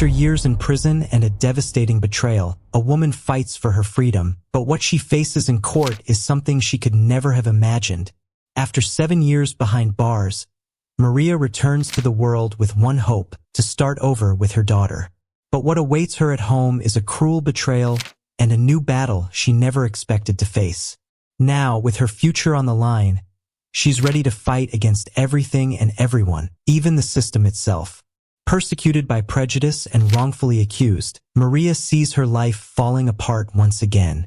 After years in prison and a devastating betrayal, a woman fights for her freedom, but what she faces in court is something she could never have imagined. After 7 years behind bars, Maria returns to the world with one hope: to start over with her daughter. But what awaits her at home is a cruel betrayal and a new battle she never expected to face. Now, with her future on the line, she's ready to fight against everything and everyone, even the system itself. Persecuted by prejudice and wrongfully accused, Maria sees her life falling apart once again.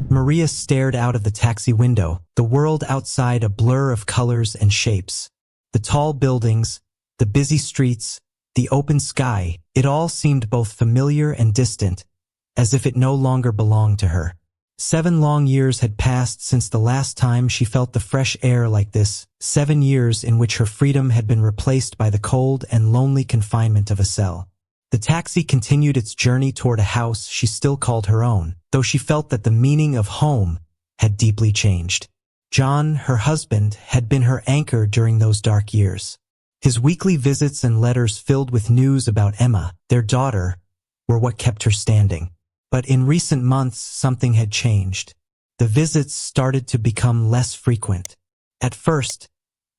Maria stared out of the taxi window, the world outside a blur of colors and shapes. The tall buildings, the busy streets, the open sky, it all seemed both familiar and distant, as if it no longer belonged to her. 7 long years had passed since the last time she felt the fresh air like this, 7 years in which her freedom had been replaced by the cold and lonely confinement of a cell. The taxi continued its journey toward a house she still called her own, though she felt that the meaning of home had deeply changed. John, her husband, had been her anchor during those dark years. His weekly visits and letters filled with news about Emma, their daughter, were what kept her standing. But in recent months, something had changed. The visits started to become less frequent. At first,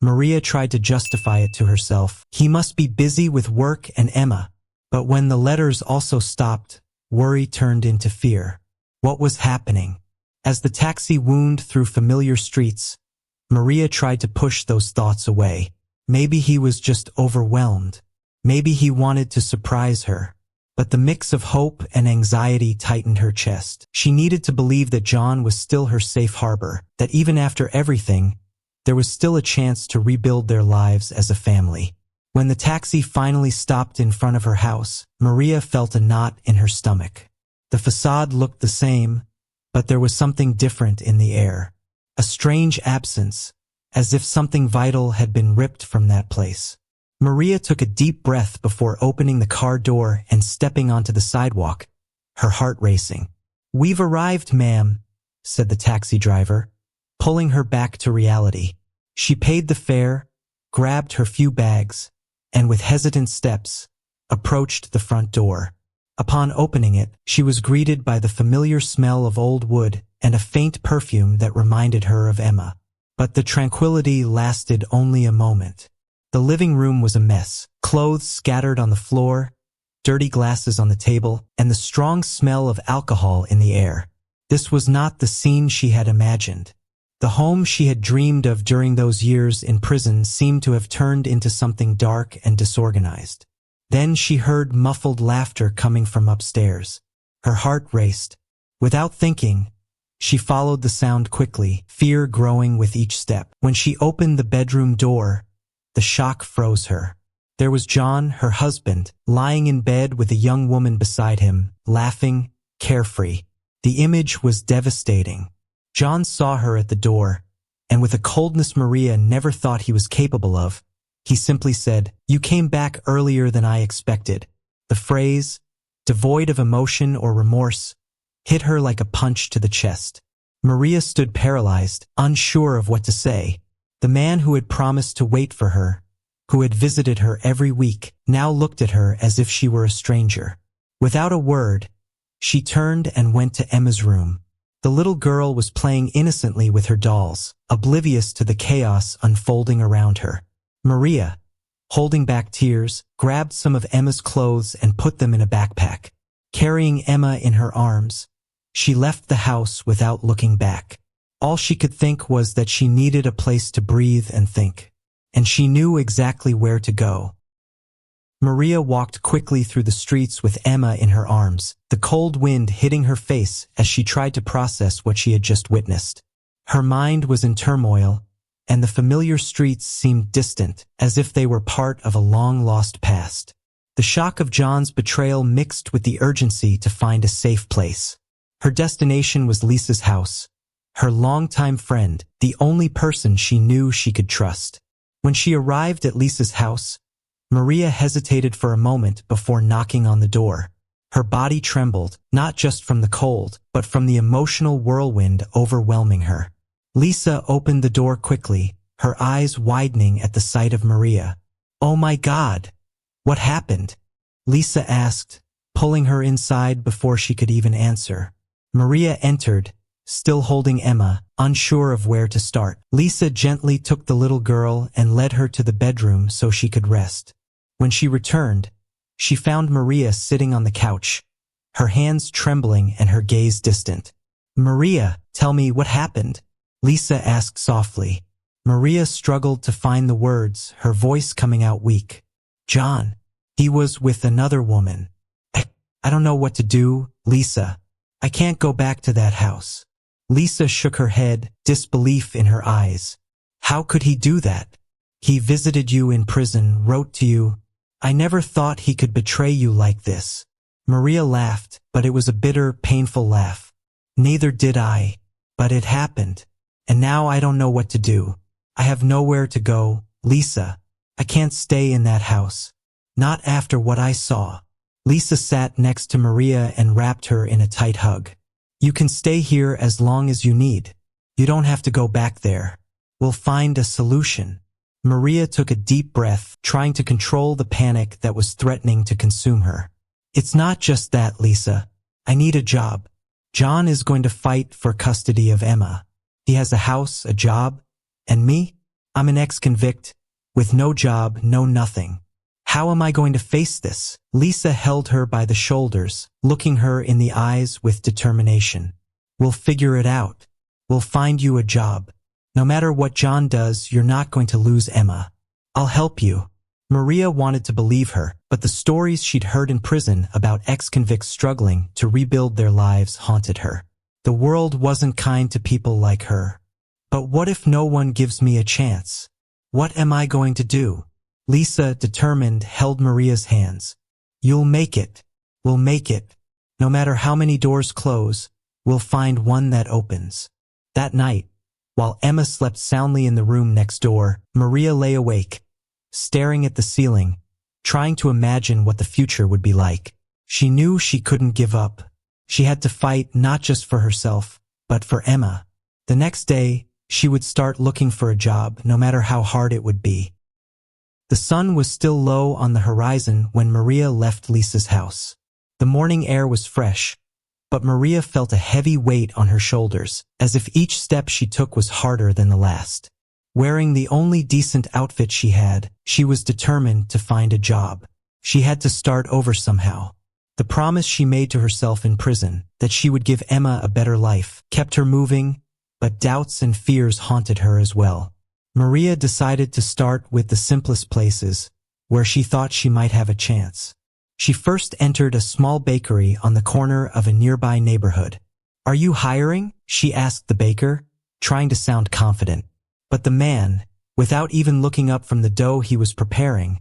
Maria tried to justify it to herself. He must be busy with work and Emma. But when the letters also stopped, worry turned into fear. What was happening? As the taxi wound through familiar streets, Maria tried to push those thoughts away. Maybe he was just overwhelmed. Maybe he wanted to surprise her. But the mix of hope and anxiety tightened her chest. She needed to believe that John was still her safe harbor, that even after everything, there was still a chance to rebuild their lives as a family. When the taxi finally stopped in front of her house, Maria felt a knot in her stomach. The facade looked the same, but there was something different in the air. A strange absence, as if something vital had been ripped from that place. Maria took a deep breath before opening the car door and stepping onto the sidewalk, her heart racing. "We've arrived, ma'am," said the taxi driver, pulling her back to reality. She paid the fare, grabbed her few bags, and with hesitant steps, approached the front door. Upon opening it, she was greeted by the familiar smell of old wood and a faint perfume that reminded her of Emma. But the tranquility lasted only a moment. The living room was a mess, clothes scattered on the floor, dirty glasses on the table, and the strong smell of alcohol in the air. This was not the scene she had imagined. The home she had dreamed of during those years in prison seemed to have turned into something dark and disorganized. Then she heard muffled laughter coming from upstairs. Her heart raced. Without thinking, she followed the sound quickly, fear growing with each step. When she opened the bedroom door, the shock froze her. There was John, her husband, lying in bed with a young woman beside him, laughing, carefree. The image was devastating. John saw her at the door, and with a coldness Maria never thought he was capable of, he simply said, "You came back earlier than I expected." The phrase, devoid of emotion or remorse, hit her like a punch to the chest. Maria stood paralyzed, unsure of what to say. The man who had promised to wait for her, who had visited her every week, now looked at her as if she were a stranger. Without a word, she turned and went to Emma's room. The little girl was playing innocently with her dolls, oblivious to the chaos unfolding around her. Maria, holding back tears, grabbed some of Emma's clothes and put them in a backpack. Carrying Emma in her arms, she left the house without looking back. All she could think was that she needed a place to breathe and think. And she knew exactly where to go. Maria walked quickly through the streets with Emma in her arms, the cold wind hitting her face as she tried to process what she had just witnessed. Her mind was in turmoil, and the familiar streets seemed distant, as if they were part of a long-lost past. The shock of John's betrayal mixed with the urgency to find a safe place. Her destination was Lisa's house, her longtime friend, the only person she knew she could trust. When she arrived at Lisa's house, Maria hesitated for a moment before knocking on the door. Her body trembled, not just from the cold, but from the emotional whirlwind overwhelming her. Lisa opened the door quickly, her eyes widening at the sight of Maria. "Oh my God! What happened?" Lisa asked, pulling her inside before she could even answer. Maria entered, still holding Emma, unsure of where to start. Lisa gently took the little girl and led her to the bedroom so she could rest. When she returned, she found Maria sitting on the couch, her hands trembling and her gaze distant. "Maria, tell me what happened," Lisa asked softly. Maria struggled to find the words, her voice coming out weak. "John, he was with another woman. I don't know what to do, Lisa. I can't go back to that house." Lisa shook her head, disbelief in her eyes. "How could he do that? He visited you in prison, wrote to you. I never thought he could betray you like this." Maria laughed, but it was a bitter, painful laugh. "Neither did I. But it happened. And now I don't know what to do. I have nowhere to go, Lisa. I can't stay in that house. Not after what I saw." Lisa sat next to Maria and wrapped her in a tight hug. "You can stay here as long as you need. You don't have to go back there. We'll find a solution." Maria took a deep breath, trying to control the panic that was threatening to consume her. "It's not just that, Lisa. I need a job. John is going to fight for custody of Emma. He has a house, a job, and me? I'm an ex-convict, with no job, no nothing. How am I going to face this?" Lisa held her by the shoulders, looking her in the eyes with determination. "We'll figure it out. We'll find you a job. No matter what John does, you're not going to lose Emma. I'll help you." Maria wanted to believe her, but the stories she'd heard in prison about ex-convicts struggling to rebuild their lives haunted her. The world wasn't kind to people like her. "But what if no one gives me a chance? What am I going to do?" Lisa, determined, held Maria's hands. "You'll make it. We'll make it. No matter how many doors close, we'll find one that opens." That night, while Emma slept soundly in the room next door, Maria lay awake, staring at the ceiling, trying to imagine what the future would be like. She knew she couldn't give up. She had to fight not just for herself, but for Emma. The next day, she would start looking for a job, no matter how hard it would be. The sun was still low on the horizon when Maria left Lisa's house. The morning air was fresh, but Maria felt a heavy weight on her shoulders, as if each step she took was harder than the last. Wearing the only decent outfit she had, she was determined to find a job. She had to start over somehow. The promise she made to herself in prison, that she would give Emma a better life, kept her moving, but doubts and fears haunted her as well. Maria decided to start with the simplest places, where she thought she might have a chance. She first entered a small bakery on the corner of a nearby neighborhood. "Are you hiring?" she asked the baker, trying to sound confident. But the man, without even looking up from the dough he was preparing,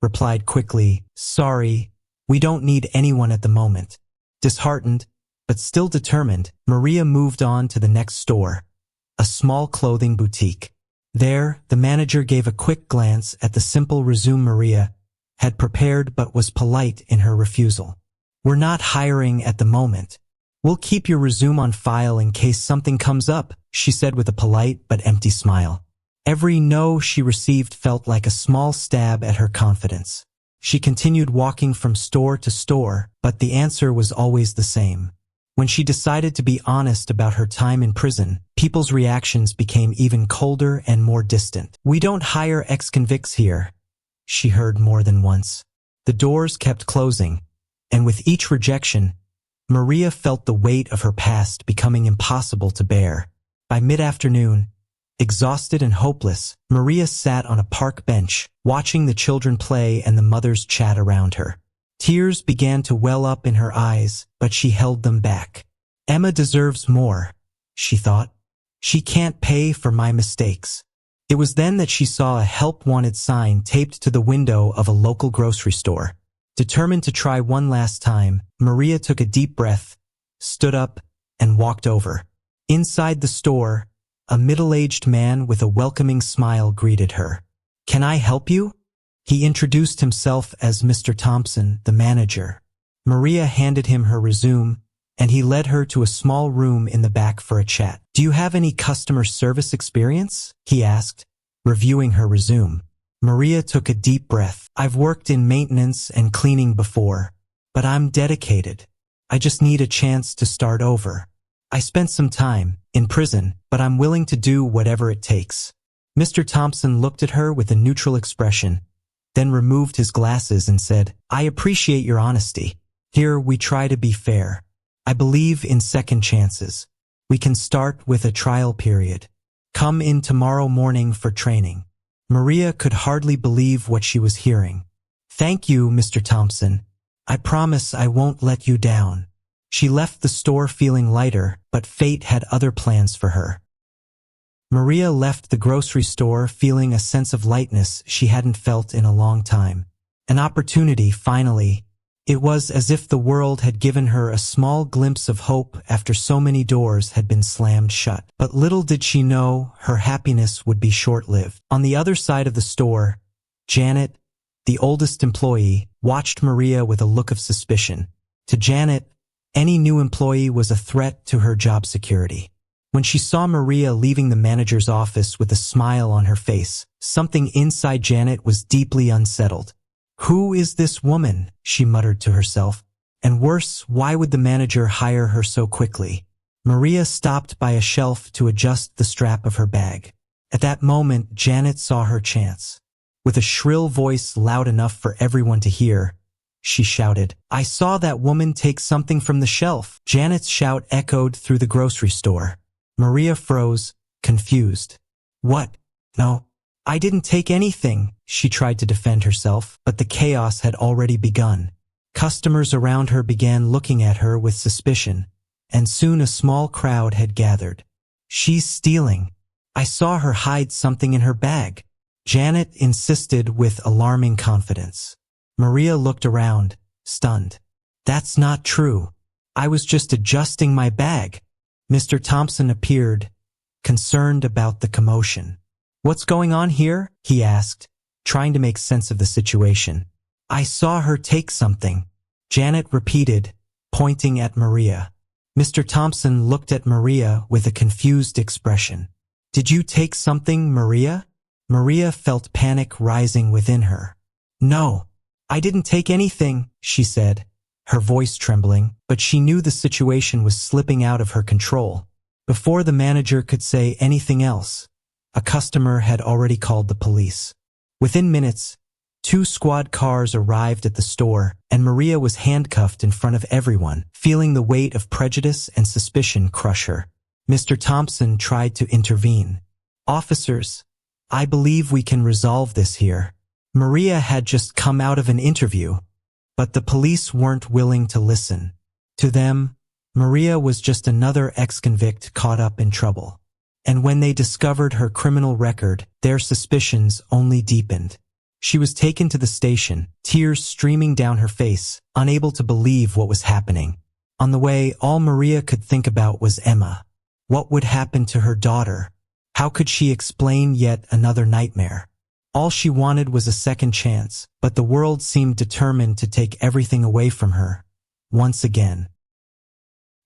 replied quickly, "Sorry, we don't need anyone at the moment." Disheartened, but still determined, Maria moved on to the next store, a small clothing boutique. There, the manager gave a quick glance at the simple resume Maria had prepared but was polite in her refusal. "We're not hiring at the moment. We'll keep your resume on file in case something comes up," she said with a polite but empty smile. Every no she received felt like a small stab at her confidence. She continued walking from store to store, but the answer was always the same. When she decided to be honest about her time in prison, people's reactions became even colder and more distant. "We don't hire ex-convicts here," she heard more than once. The doors kept closing, and with each rejection, Maria felt the weight of her past becoming impossible to bear. By mid-afternoon, exhausted and hopeless, Maria sat on a park bench, watching the children play and the mothers chat around her. Tears began to well up in her eyes, but she held them back. "Emma deserves more," she thought. "She can't pay for my mistakes." It was then that she saw a help wanted sign taped to the window of a local grocery store. Determined to try one last time, Maria took a deep breath, stood up, and walked over. Inside the store, a middle-aged man with a welcoming smile greeted her. "Can I help you?" He introduced himself as Mr. Thompson, the manager. Maria handed him her resume, and he led her to a small room in the back for a chat. "Do you have any customer service experience?" he asked, reviewing her resume. Maria took a deep breath. I've worked in maintenance and cleaning before, but I'm dedicated. I just need a chance to start over. I spent some time in prison, but I'm willing to do whatever it takes. Mr. Thompson looked at her with a neutral expression, then removed his glasses and said, I appreciate your honesty. Here we try to be fair. I believe in second chances. We can start with a trial period. Come in tomorrow morning for training. Maria could hardly believe what she was hearing. Thank you, Mr. Thompson. I promise I won't let you down. She left the store feeling lighter, but fate had other plans for her. Maria left the grocery store feeling a sense of lightness she hadn't felt in a long time. An opportunity, finally. It was as if the world had given her a small glimpse of hope after so many doors had been slammed shut. But little did she know her happiness would be short-lived. On the other side of the store, Janet, the oldest employee, watched Maria with a look of suspicion. To Janet, any new employee was a threat to her job security. When she saw Maria leaving the manager's office with a smile on her face, something inside Janet was deeply unsettled. Who is this woman? She muttered to herself. And worse, why would the manager hire her so quickly? Maria stopped by a shelf to adjust the strap of her bag. At that moment, Janet saw her chance. With a shrill voice loud enough for everyone to hear, she shouted, I saw that woman take something from the shelf. Janet's shout echoed through the grocery store. Maria froze, confused. What? No, I didn't take anything. She tried to defend herself, but the chaos had already begun. Customers around her began looking at her with suspicion, and soon a small crowd had gathered. She's stealing. I saw her hide something in her bag. Janet insisted with alarming confidence. Maria looked around, stunned. That's not true. I was just adjusting my bag. Mr. Thompson appeared, concerned about the commotion. What's going on here? He asked, trying to make sense of the situation. I saw her take something, Janet repeated, pointing at Maria. Mr. Thompson looked at Maria with a confused expression. Did you take something, Maria? Maria felt panic rising within her. No, I didn't take anything, she said, her voice trembling, but she knew the situation was slipping out of her control. Before the manager could say anything else, a customer had already called the police. Within minutes, 2 squad cars arrived at the store, and Maria was handcuffed in front of everyone, feeling the weight of prejudice and suspicion crush her. Mr. Thompson tried to intervene. Officers, I believe we can resolve this here. Maria had just come out of an interview, but the police weren't willing to listen. To them, Maria was just another ex-convict caught up in trouble. And when they discovered her criminal record, their suspicions only deepened. She was taken to the station, tears streaming down her face, unable to believe what was happening. On the way, all Maria could think about was Emma. What would happen to her daughter? How could she explain yet another nightmare? All she wanted was a second chance, but the world seemed determined to take everything away from her, once again.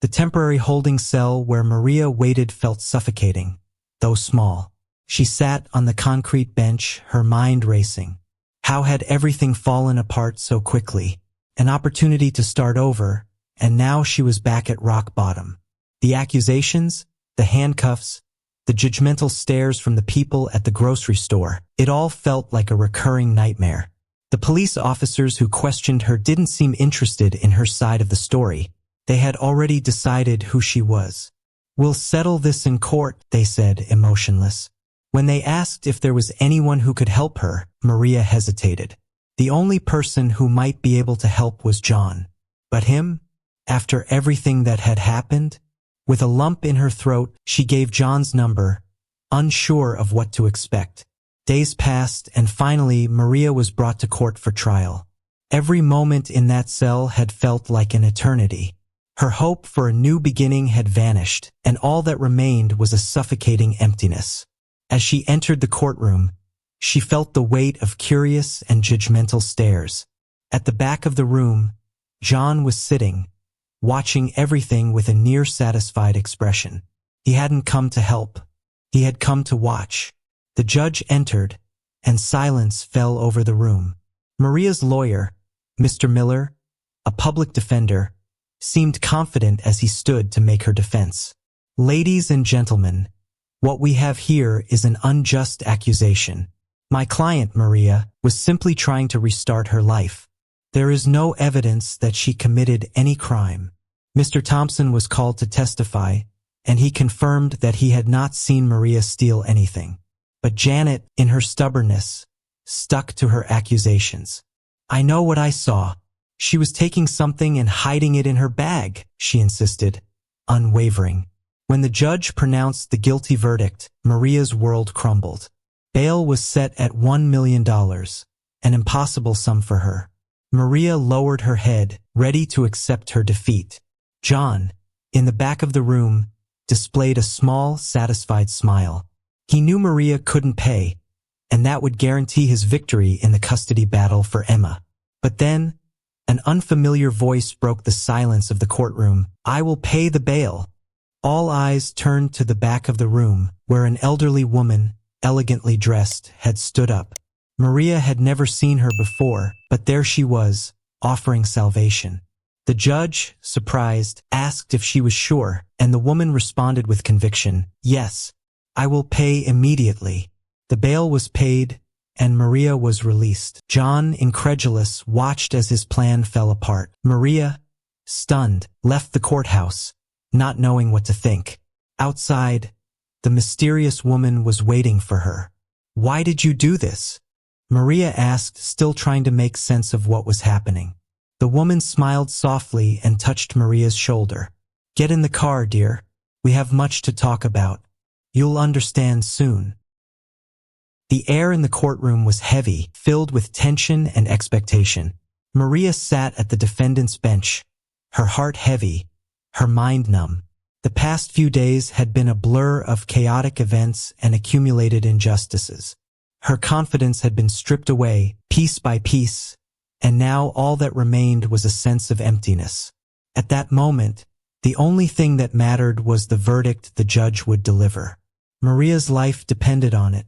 The temporary holding cell where Maria waited felt suffocating, though small. She sat on the concrete bench, her mind racing. How had everything fallen apart so quickly? An opportunity to start over, and now she was back at rock bottom. The accusations, the handcuffs, the judgmental stares from the people at the grocery store, it all felt like a recurring nightmare. The police officers who questioned her didn't seem interested in her side of the story. They had already decided who she was. We'll settle this in court, they said, emotionless. When they asked if there was anyone who could help her, Maria hesitated. The only person who might be able to help was John. But him? After everything that had happened? With a lump in her throat, she gave John's number, unsure of what to expect. Days passed, and finally Maria was brought to court for trial. Every moment in that cell had felt like an eternity. Her hope for a new beginning had vanished, and all that remained was a suffocating emptiness. As she entered the courtroom, she felt the weight of curious and judgmental stares. At the back of the room, John was sitting, watching everything with a near-satisfied expression. He hadn't come to help. He had come to watch. The judge entered, and silence fell over the room. Maria's lawyer, Mr. Miller, a public defender, seemed confident as he stood to make her defense. "Ladies and gentlemen, what we have here is an unjust accusation. My client, Maria, was simply trying to restart her life. There is no evidence that she committed any crime." Mr. Thompson was called to testify, and he confirmed that he had not seen Maria steal anything. But Janet, in her stubbornness, stuck to her accusations. "I know what I saw. She was taking something and hiding it in her bag," she insisted, unwavering. When the judge pronounced the guilty verdict, Maria's world crumbled. Bail was set at $1 million, an impossible sum for her. Maria lowered her head, ready to accept her defeat. John, in the back of the room, displayed a small, satisfied smile. He knew Maria couldn't pay, and that would guarantee his victory in the custody battle for Emma. But then, an unfamiliar voice broke the silence of the courtroom. "I will pay the bail." All eyes turned to the back of the room, where an elderly woman, elegantly dressed, had stood up. Maria had never seen her before, but there she was, offering salvation. The judge, surprised, asked if she was sure, and the woman responded with conviction, "Yes, I will pay immediately." The bail was paid, and Maria was released. John, incredulous, watched as his plan fell apart. Maria, stunned, left the courthouse, not knowing what to think. Outside, the mysterious woman was waiting for her. "Why did you do this?" Maria asked, still trying to make sense of what was happening. The woman smiled softly and touched Maria's shoulder. "Get in the car, dear. We have much to talk about. You'll understand soon." The air in the courtroom was heavy, filled with tension and expectation. Maria sat at the defendant's bench, her heart heavy, her mind numb. The past few days had been a blur of chaotic events and accumulated injustices. Her confidence had been stripped away, piece by piece, and now all that remained was a sense of emptiness. At that moment, the only thing that mattered was the verdict the judge would deliver. Maria's life depended on it,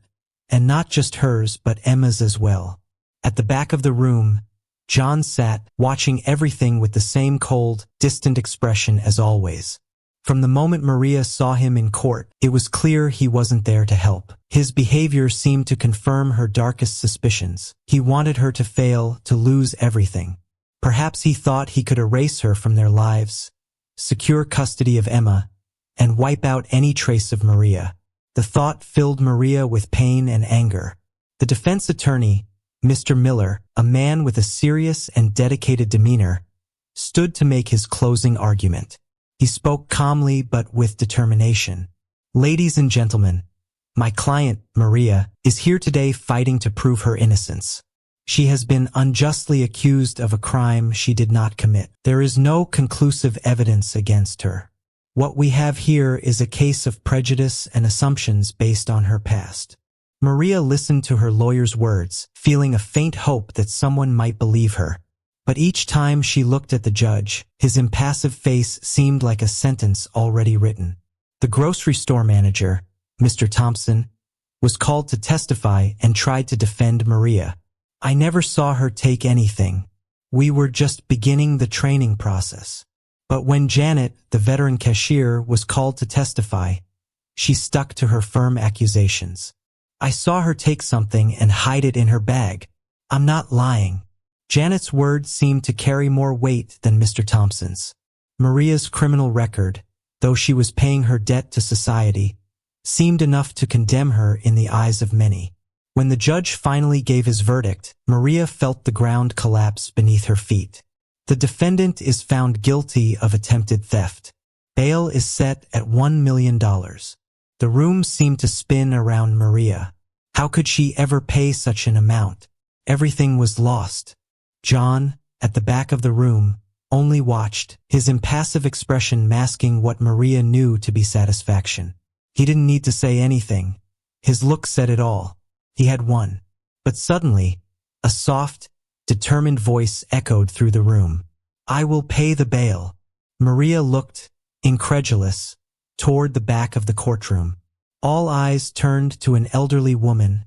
and not just hers but Emma's as well. At the back of the room, John sat, watching everything with the same cold, distant expression as always. From the moment Maria saw him in court, it was clear he wasn't there to help. His behavior seemed to confirm her darkest suspicions. He wanted her to fail, to lose everything. Perhaps he thought he could erase her from their lives, secure custody of Emma, and wipe out any trace of Maria. The thought filled Maria with pain and anger. The defense attorney, Mr. Miller, a man with a serious and dedicated demeanor, stood to make his closing argument. He spoke calmly but with determination. "Ladies and gentlemen, my client, Maria, is here today fighting to prove her innocence. She has been unjustly accused of a crime she did not commit. There is no conclusive evidence against her. What we have here is a case of prejudice and assumptions based on her past." Maria listened to her lawyer's words, feeling a faint hope that someone might believe her. But each time she looked at the judge, his impassive face seemed like a sentence already written. The grocery store manager, Mr. Thompson, was called to testify and tried to defend Maria. "I never saw her take anything. We were just beginning the training process." But when Janet, the veteran cashier, was called to testify, she stuck to her firm accusations. "I saw her take something and hide it in her bag. I'm not lying." Janet's words seemed to carry more weight than Mr. Thompson's. Maria's criminal record, though she was paying her debt to society, seemed enough to condemn her in the eyes of many. When the judge finally gave his verdict, Maria felt the ground collapse beneath her feet. The defendant is found guilty of attempted theft. Bail is set at $1 million. The room seemed to spin around Maria. How could she ever pay such an amount? Everything was lost. John, at the back of the room, only watched, his impassive expression masking what Maria knew to be satisfaction. He didn't need to say anything. His look said it all. He had won. But suddenly, a soft, determined voice echoed through the room. "I will pay the bail." Maria looked, incredulous, toward the back of the courtroom. All eyes turned to an elderly woman,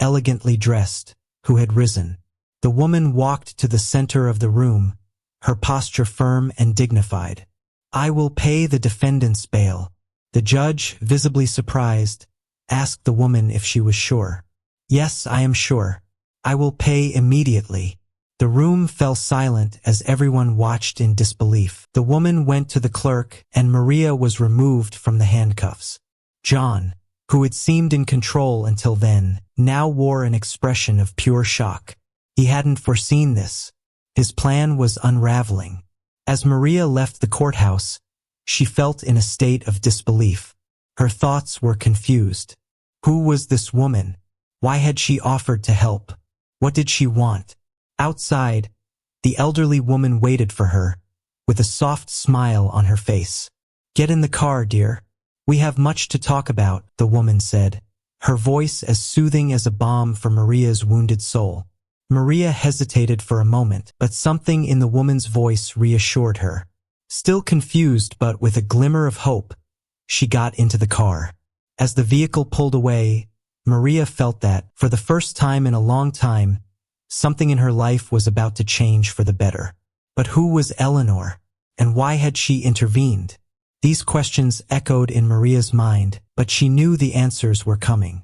elegantly dressed, who had risen. The woman walked to the center of the room, her posture firm and dignified. "I will pay the defendant's bail." The judge, visibly surprised, asked the woman if she was sure. "Yes, I am sure. I will pay immediately." The room fell silent as everyone watched in disbelief. The woman went to the clerk, and Maria was removed from the handcuffs. John, who had seemed in control until then, now wore an expression of pure shock. He hadn't foreseen this. His plan was unraveling. As Maria left the courthouse, she felt in a state of disbelief. Her thoughts were confused. Who was this woman? Why had she offered to help? What did she want? Outside, the elderly woman waited for her, with a soft smile on her face. "Get in the car, dear. We have much to talk about," the woman said, her voice as soothing as a balm for Maria's wounded soul. Maria hesitated for a moment, but something in the woman's voice reassured her. Still confused but with a glimmer of hope, she got into the car. As the vehicle pulled away, Maria felt that, for the first time in a long time, something in her life was about to change for the better. But who was Eleanor? And why had she intervened? These questions echoed in Maria's mind, but she knew the answers were coming.